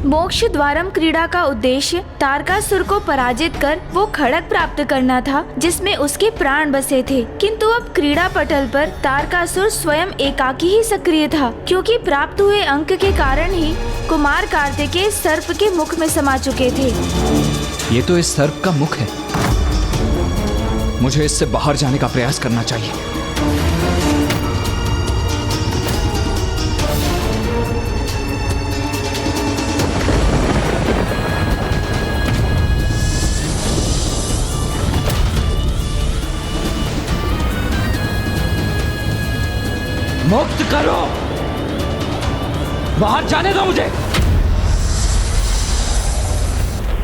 मोक्ष द्वारम क्रीड़ा का उद्देश्य तारकासुर को पराजित कर वो खड़ग प्राप्त करना था जिसमें उसके प्राण बसे थे। किंतु अब क्रीड़ा पटल पर तारकासुर स्वयं एकाकी ही सक्रिय था, क्योंकि प्राप्त हुए अंक के कारण ही कुमार कार्तिकेय सर्प के मुख में समा चुके थे। ये तो इस सर्प का मुख है। मुझे इससे बाहर जाने का प्रयास करना चाहिए। मुक्त करो, बाहर जाने दो मुझे।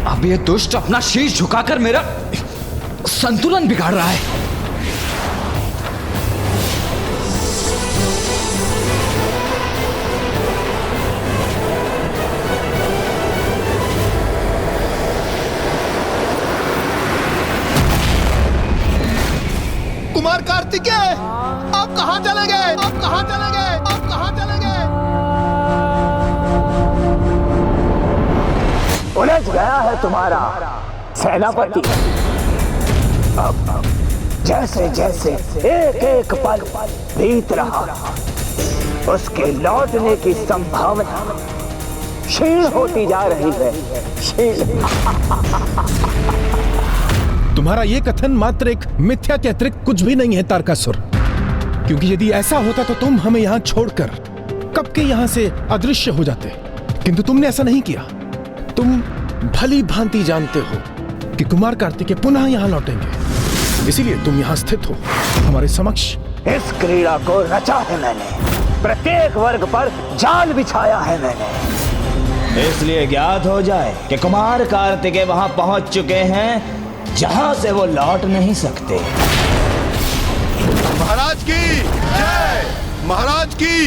अब ये दुष्ट अपना शीश झुकाकर मेरा संतुलन बिगाड़ रहा है। कुमार कार्तिकेय, आप कहां चले गए? आप कहां चले गए? आप कहां चले गए? उलझ गया है तुम्हारा सेनापति। अब जैसे जैसे एक एक पल बीत रहा, उसके लौटने की संभावना क्षीण होती जा रही है। क्षीण। तुम्हारा ये कथन मात्र एक मिथ्या के अतिरिक्त कुछ भी नहीं है तारकासुर, क्योंकि यदि ऐसा होता तो तुम हमें यहाँ छोड़कर कब के यहाँ से अदृश्य हो जाते, किंतु तुमने ऐसा नहीं किया। तुम भली भांति जानते हो कि कुमार कार्तिकेय पुनः यहाँ लौटेंगे, इसीलिए तुम यहाँ स्थित हो हमारे समक्ष। इस क्रीड़ा को रचा है मैंने, प्रत्येक वर्ग पर जाल बिछाया है मैंने, इसलिए ज्ञात हो जाए कि कुमार कार्तिकेय वहां पहुंच चुके हैं जहां से वो लौट नहीं सकते। महाराज की जय! महाराज की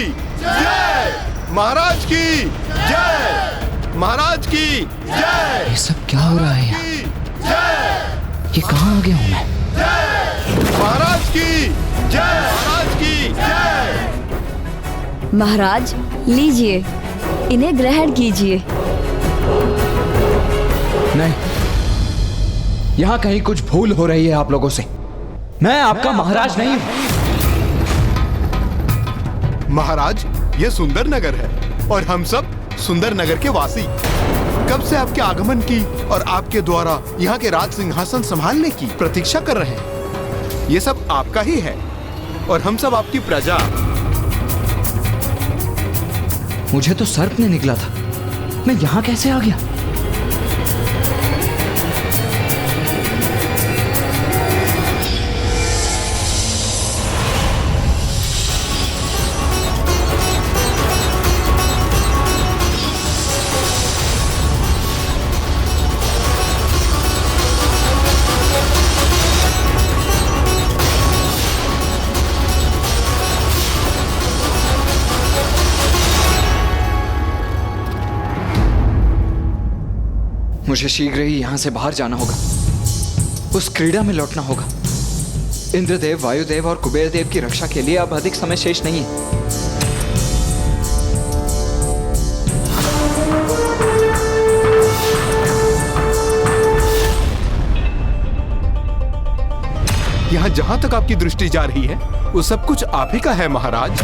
जय! महाराज की जय! महाराज की जय! ये सब क्या हो रहा है यहाँ? ये कहाँ आ गया हूँ मैं? महाराज की जय! महाराज की जय! महाराज लीजिए, इन्हें ग्रहण कीजिए। नहीं, यहाँ कहीं कुछ भूल हो रही है आप लोगों से। मैं आपका महाराज नहीं हूँ। महाराज, ये सुंदर नगर है और हम सब सुंदर नगर के वासी। कब से आपके आगमन की और आपके द्वारा यहाँ के राज सिंहासन संभालने की प्रतीक्षा कर रहे हैं। ये सब आपका ही है और हम सब आपकी प्रजा। मुझे तो सर्प ने निकला था, मैं यहाँ कैसे आ गया? मुझे शीघ्र ही यहां से बाहर जाना होगा, उस क्रीड़ा में लौटना होगा। इंद्रदेव, वायुदेव और कुबेर देव की रक्षा के लिए अब अधिक समय शेष नहीं है। यहाँ जहाँ तक आपकी दृष्टि जा रही है वो सब कुछ आप ही का है महाराज।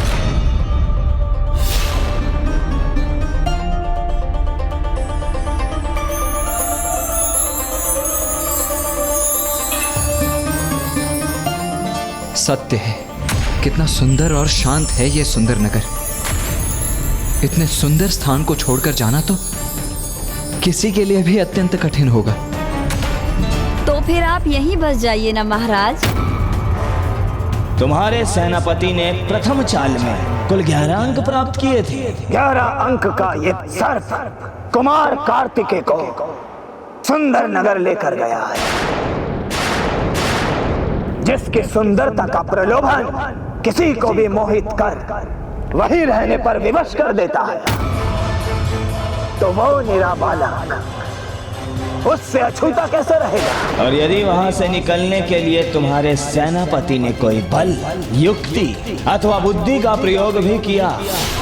सत्य है, कितना सुंदर और शांत है ये सुंदर नगर। इतने सुंदर स्थान को छोड़कर जाना तो किसी के लिए भी अत्यंत कठिन होगा। तो फिर आप यहीं बस जाइए ना महाराज। तुम्हारे सेनापति ने प्रथम चाल में कुल 11 अंक प्राप्त किए थे। 11 अंक का ये सर्प कुमार कार्तिकेय को सुंदर नगर लेकर गया है, जिसकी सुंदरता का प्रलोभन किसी को भी मोहित कर वहीं रहने पर विवश कर देता है। तो वो निरा बालक उससे अछूता कैसे रहेगा? और यदि वहां से निकलने के लिए तुम्हारे सेनापति ने कोई बल, युक्ति अथवा बुद्धि का प्रयोग भी किया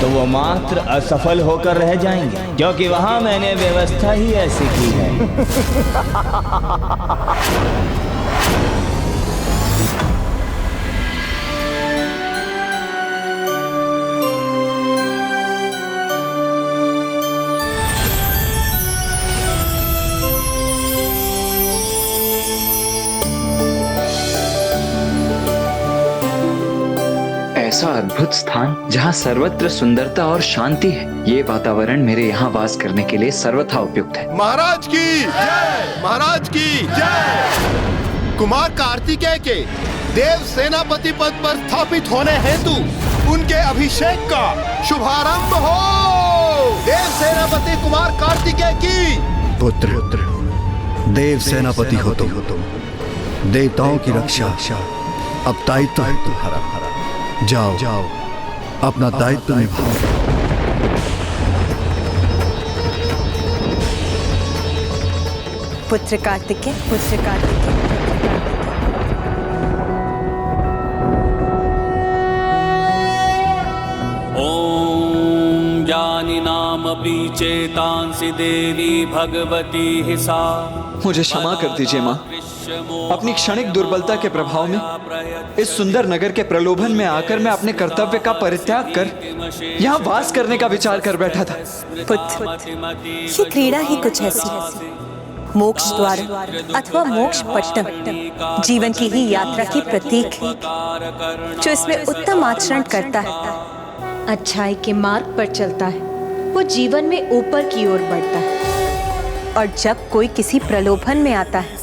तो वो मात्र असफल होकर रह जाएंगे, क्योंकि वहां मैंने व्यवस्था ही ऐसी की है। ऐसा अद्भुत स्थान जहाँ सर्वत्र सुंदरता और शांति है, ये वातावरण मेरे यहाँ वास करने के लिए सर्वथा उपयुक्त है। महाराज की जय, महाराज की जय। कुमार कार्तिकेय के देव सेनापति पद पर स्थापित होने हेतु उनके अभिषेक का शुभारंभ हो। देव सेनापति कुमार कार्तिकेय की। पुत्र, देव सेनापति हो तुम, देवताओं की रक्षा अब दायित्व है तुम्हारा। जाओ, अपना दायित्व निभाओ। पुत्र कार्तिकेय, पुत्र कार्तिकेय। ओम ज्ञानिनामपि चेतांसि देवी भगवती हि सा। मुझे क्षमा कर दीजिए माँ, अपनी क्षणिक दुर्बलता के प्रभाव में इस सुंदर नगर के प्रलोभन में आकर मैं अपने कर्तव्य का परित्याग कर यहाँ वास करने का विचार कर बैठा था। पुत्र, ये क्रीड़ा ही कुछ ऐसी है, मोक्ष द्वार अथवा मोक्ष पट्टम जीवन की ही यात्रा की प्रतीक है। जो इसमें उत्तम आचरण करता है, अच्छाई के मार्ग पर चलता है, वो जीवन में ऊपर की ओर बढ़ता है। और जब कोई किसी प्रलोभन में आता है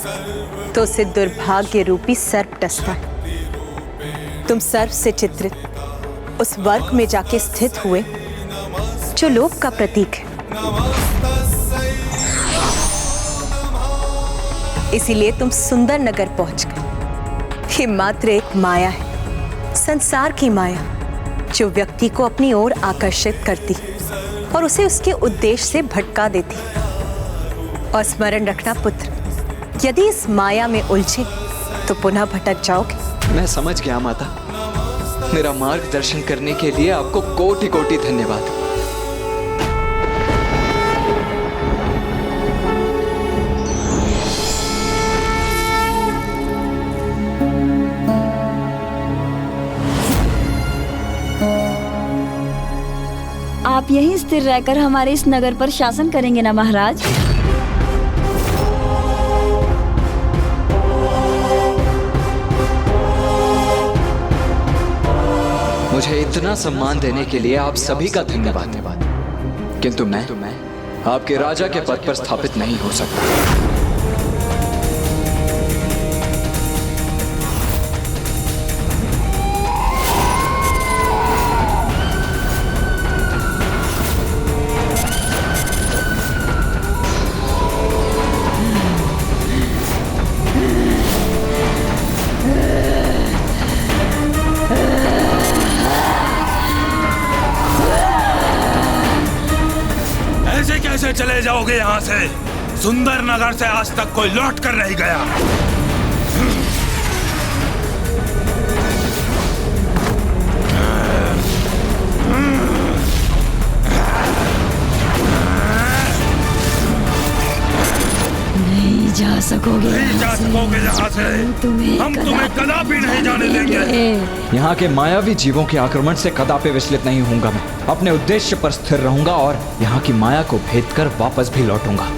तो उसे दुर्भाग्य रूपी सर्प डसता है। तुम सर्प से चित्रित उस वर्ग में जाके स्थित हुए जो लोभ का प्रतीक है। इसीलिए तुम सुंदर नगर पहुंच गए। ये मात्र एक माया है, संसार की माया, जो व्यक्ति को अपनी ओर आकर्षित करती और उसे उसके उद्देश्य से भटका देती। और स्मरण रखना पुत्र, यदि इस माया में उलझे तो पुनः भटक जाओगे। मैं समझ गया माता, मेरा मार्गदर्शन करने के लिए आपको कोटि कोटि धन्यवाद। आप यहीं स्थिर रहकर हमारे इस नगर पर शासन करेंगे ना महाराज? मुझे इतना सम्मान देने के लिए आप सभी का धन्यवाद। किंतु मैं आपके राजा के पद पर स्थापित नहीं हो सकता। कैसे चले जाओगे यहाँ से? सुंदर नगर से आज तक कोई लौट कर नहीं गया। नहीं जा सकोगे, नहीं जा सकोगे यहाँ से। हम तुम्हें कदापि नहीं जाने देंगे। यहाँ के मायावी जीवों के आक्रमण से कदापि विचलित नहीं होऊंगा। मैं अपने उद्देश्य पर स्थिर रहूंगा और यहाँ की माया को भेद कर वापस भी लौटूंगा।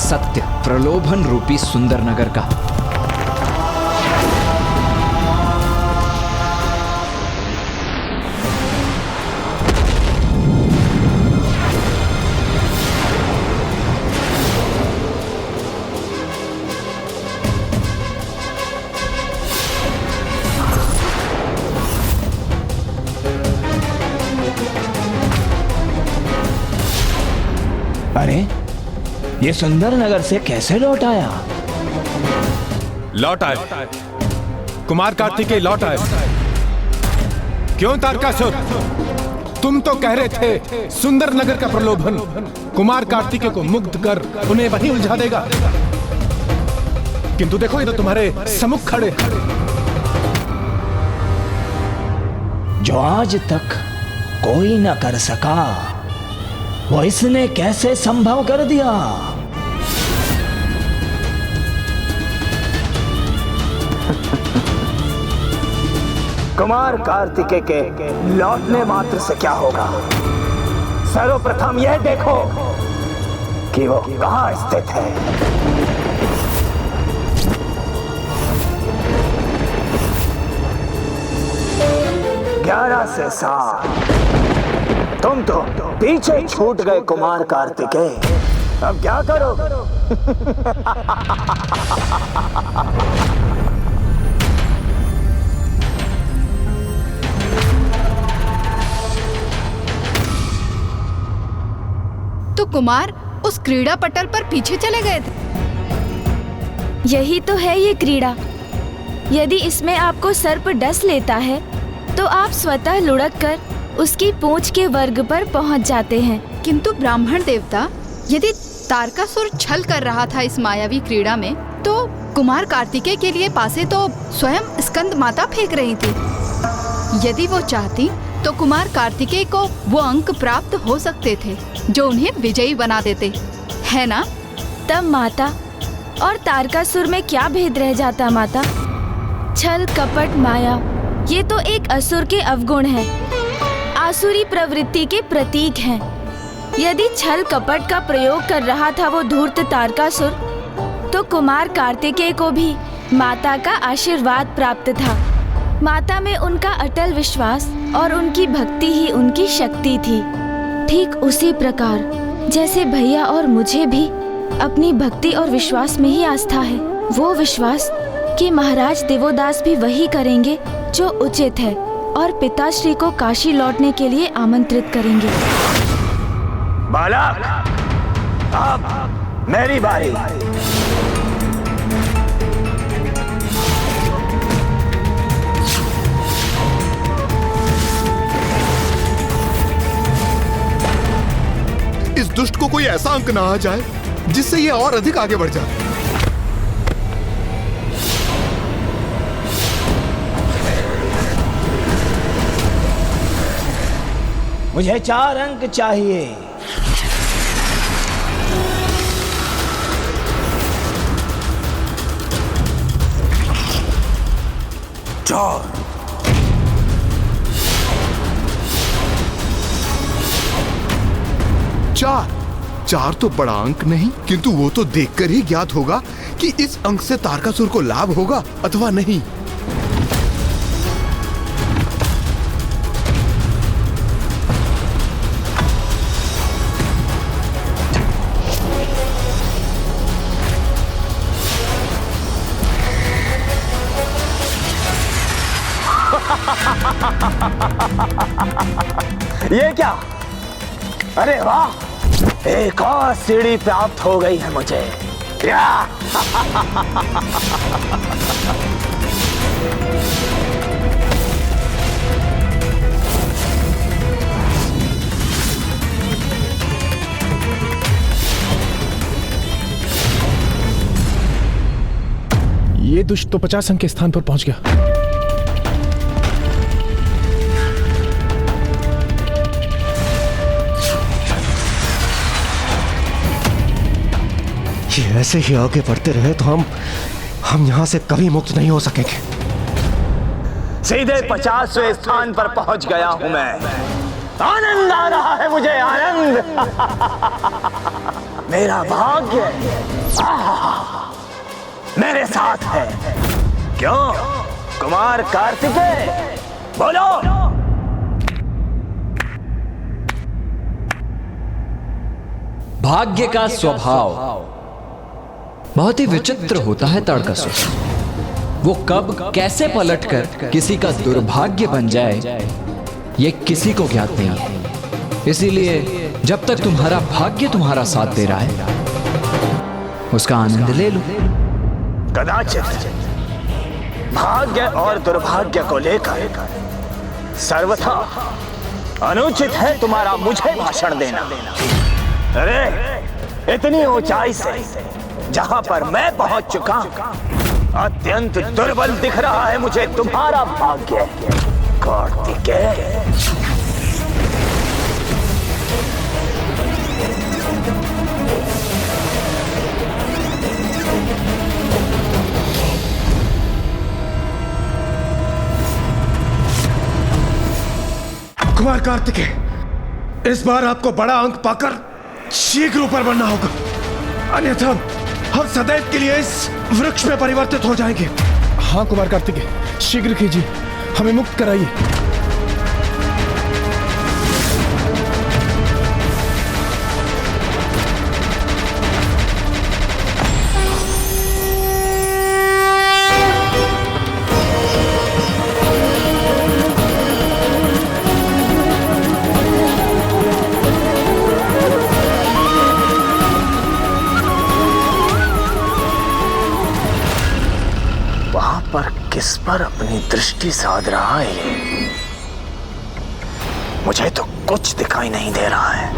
सत्य प्रलोभन रूपी सुंदर नगर का। अरे ये सुंदर नगर से कैसे लौट आया? लौट आए, कुमार कार्तिकेय लौट आए। क्यों तारकासुर, तुम तो कह रहे थे सुंदर नगर का प्रलोभन कुमार कार्तिकेय को मुक्त कर उन्हें वहीं उलझा देगा, किंतु देखो ये तो तुम्हारे सम्मुख खड़े। जो आज तक कोई न कर सका वो इसने कैसे संभव कर दिया? कुमार कार्तिकेय के लौटने मात्र से क्या होगा, सर्वप्रथम यह देखो कि वो कहां स्थित है। 11 से 7 तुम तो पीछे छूट गए कुमार कार्तिकेय, अब क्या करो? तो कुमार उस क्रीड़ा पटल पर पीछे चले गए थे। यही तो है ये क्रीड़ा। यदि इसमें आपको सर्प डस लेता है तो आप स्वतः लुढ़क कर उसकी पूंछ के वर्ग पर पहुंच जाते हैं। किंतु ब्राह्मण देवता, यदि तारकासुर छल कर रहा था इस मायावी क्रीड़ा में, तो कुमार कार्तिकेय के लिए पासे तो स्वयं स्कंद माता फेंक रही थी। यदि वो चाहती तो कुमार कार्तिकेय को वो अंक प्राप्त हो सकते थे जो उन्हें विजयी बना देते, है ना? तब माता और तारकासुर में क्या भेद रह जाता माता? छल कपट माया ये तो एक असुर के अवगुण है, आसुरी प्रवृत्ति के प्रतीक हैं। यदि छल कपट का प्रयोग कर रहा था वो धूर्त तारकासुर, तो कुमार कार्तिकेय को भी माता का आशीर्वाद प्राप्त था। माता में उनका अटल विश्वास और उनकी भक्ति ही उनकी शक्ति थी। ठीक उसी प्रकार जैसे भैया और मुझे भी अपनी भक्ति और विश्वास में ही आस्था है, वो विश्वास कि महाराज देवोदास भी वही करेंगे जो उचित है और पिताश्री को काशी लौटने के लिए आमंत्रित करेंगे। बालक, अब मेरी बारी। इस दुष्ट को कोई ऐसा अंक ना आ जाए जिससे ये और अधिक आगे बढ़ जाए। मुझे 4 अंक चाहिए। चार तो बड़ा अंक नहीं, किंतु वो तो देखकर ही ज्ञात होगा कि इस अंक से तारकासुर को लाभ होगा अथवा नहीं। ये क्या? अरे वाह, एक और सीढ़ी प्राप्त हो गई है मुझे। ये दुष्ट तो 50 अंक के स्थान पर पहुंच गया। ये ऐसे ही आगे बढ़ते रहे तो हम यहां से कभी मुक्त नहीं हो सकेंगे। सीधे 50वें स्थान पर पहुंच गया हूं मैं। आनंद आ रहा है मुझे, आनंद। मेरा भाग्य मेरे साथ है। क्यों कुमार कार्तिकेय, बोलो। भाग्य का स्वभाव बहुत ही विचित्र होता है तारकासुर। वो कब कैसे पलटकर किसी का दुर्भाग्य बन जाए ये किसी को ज्ञात नहीं। इसीलिए जब तक तुम्हारा भाग्य तुम्हारा साथ दे रहा है उसका आनंद ले लो। कदाचित भाग्य और दुर्भाग्य को लेकर सर्वथा अनुचित है तुम्हारा मुझे भाषण देना। अरे इतनी ऊंचाई से जहां पर मैं पहुंच चुका, अत्यंत दुर्बल दिख रहा है मुझे तुम्हारा भाग्य कार्तिकेय। कुमार कार्तिकेय, इस बार आपको बड़ा अंक पाकर शीघ्र ऊपर बढ़ना होगा, अन्यथा हम सदैव के लिए इस वृक्ष में परिवर्तित हो जाएंगे। हाँ कुमार कार्तिकेय, शीघ्र कीजिए, हमें मुक्त कराइए। किस पर अपनी दृष्टि साध रहा है ये? मुझे तो कुछ दिखाई नहीं दे रहा है।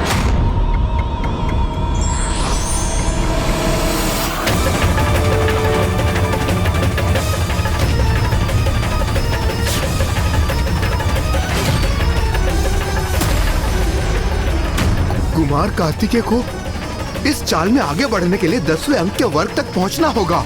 कुमार कार्तिकेय को इस चाल में आगे बढ़ने के लिए 10वें अंक के वर्ग तक पहुंचना होगा।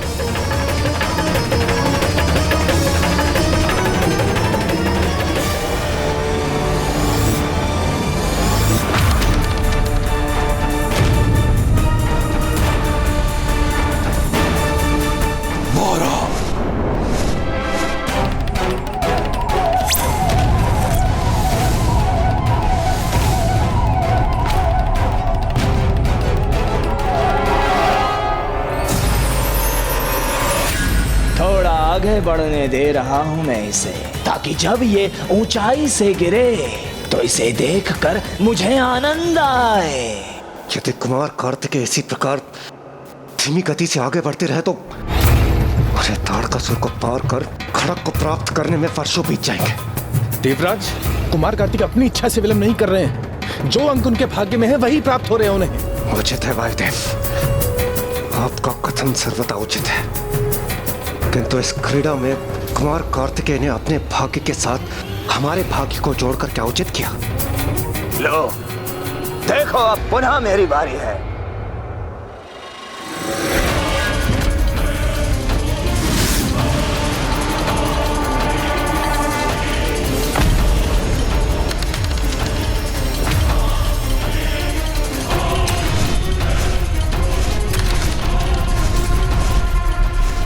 आगे बढ़ने दे रहा हूं मैं इसे, ताकि जब ये ऊंचाई से गिरे तो इसे देखकर मुझे आनंद आए। यदि कुमार कार्तिकेय इसी प्रकार धीमी गति से आगे बढ़ते रहे तो अरे तारकासुर को पार कर खड़क को प्राप्त करने में वर्षों बीत जाएंगे। देवराज, कुमार कार्तिकेय अपनी इच्छा से विलंब नहीं कर रहे हैं। जो अंक उनके भाग्य में है वही प्राप्त हो रहे हैं उन्हें। उचित है वायुदेव, आपका कथन सर्वथा उचित है, किंतु इस क्रीड़ा में कुमार कार्तिकेय ने अपने भाग्य के साथ हमारे भाग्य को जोड़कर क्या उचित किया? लो देखो, अब पुनः मेरी बारी है।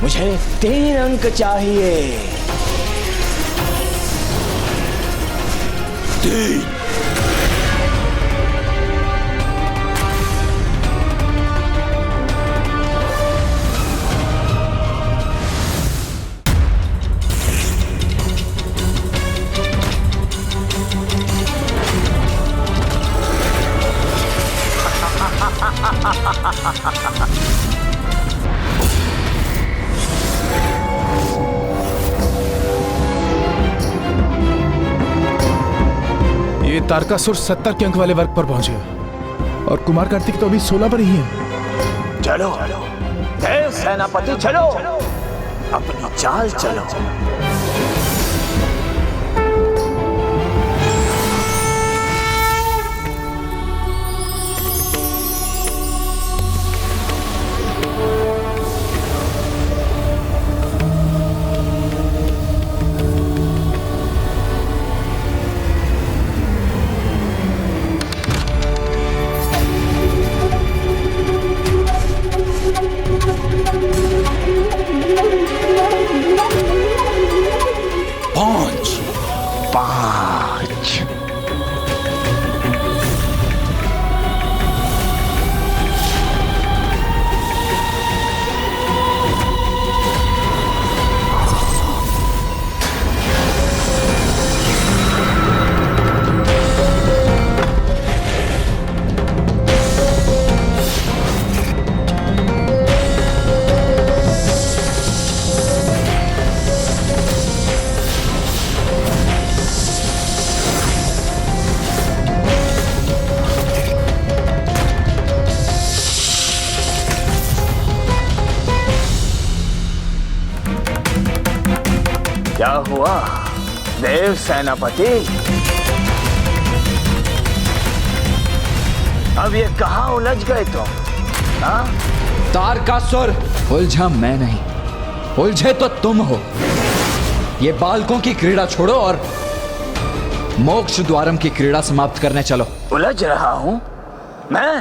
मुझे 3 अंक चाहिए। 3। ये तारकासुर 70 के अंक वाले वर्ग पर पहुंचे और कुमार कार्तिकेय तो अभी 16 पर ही है। चलो देव सेनापति, चलो अपनी चाल चलो। क्या हुआ देव सेनापति? अब ये कहाँ उलझ गए तुम? हाँ? तारकासुर, उलझा मैं नहीं, उलझे तो तुम हो। ये बालकों की क्रीड़ा छोड़ो और मोक्ष द्वारम की क्रीड़ा समाप्त करने चलो। उलझ रहा हूं मैं?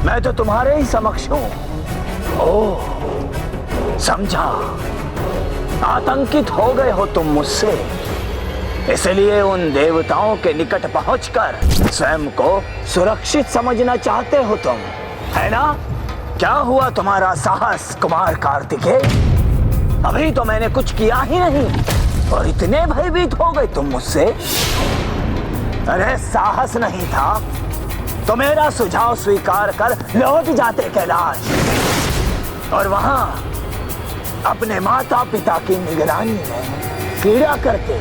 मैं तो तुम्हारे ही समक्ष हूं। ओह, समझा। आतंकित हो गए हो तुम मुझसे, इसलिए उन देवताओं के निकट पहुंचकर स्वयं को सुरक्षित समझना चाहते हो तुम, है ना? क्या हुआ तुम्हारा साहस कुमार कार्तिकेय? अभी तो मैंने कुछ किया ही नहीं और इतने भयभीत हो गए तुम मुझसे। अरे साहस नहीं था तो मेरा सुझाव स्वीकार कर लौट जाते कैलाश और वहां अपने माता पिता की निगरानी में क्रीड़ा करते।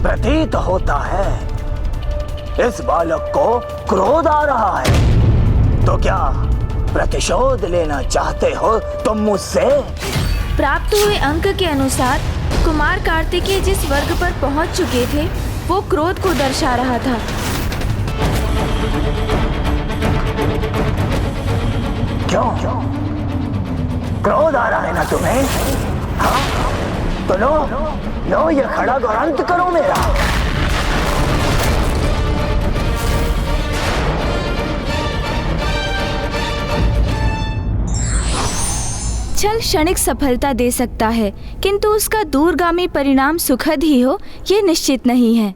प्रतीत होता है इस बालक को क्रोध आ रहा है, तो क्या प्रतिशोध लेना चाहते हो तुम मुझसे? प्राप्त हुए अंक के अनुसार कुमार कार्तिकेय जिस वर्ग पर पहुंच चुके थे वो क्रोध को दर्शा रहा था। क्यों? क्रोध आ रहा है ना तुम्हें? हाँ? तो लो ये खड़ग और अंत करो मेरा। छल क्षणिक सफलता दे सकता है, किंतु उसका दूरगामी परिणाम सुखद ही हो ये निश्चित नहीं है।